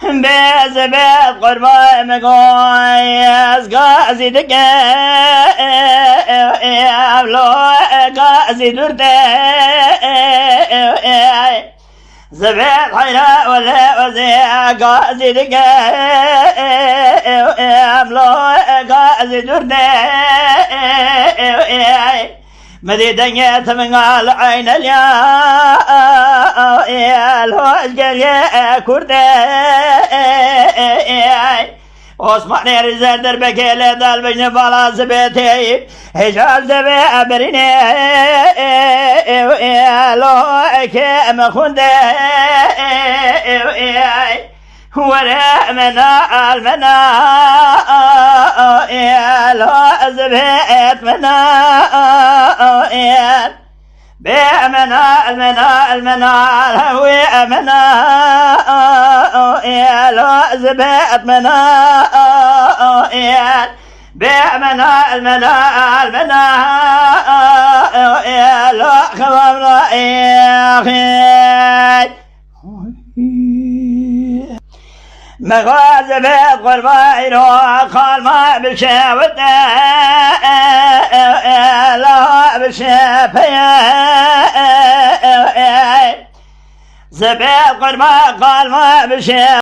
بزبط قربان مقايز قازي دقاء لو قازي درده زبط حيرا ولا وزي قازي دقاء لو قازي درده مديدنيا تمنقال عين اليال هوش قرية كردة عثماني رزال دربك لدال بجن فلا سبيتي هجال دبي أبريني لو كم خنده ولا منا المنا لا زبيت منا بأمنا المنا الهوي أمنا لا زبيت منا بأمنا المنا لا خبر أخي مغازبت قربائي قال ما بشاوته لا بشافيه زبيت قربائي قال ما بشاوته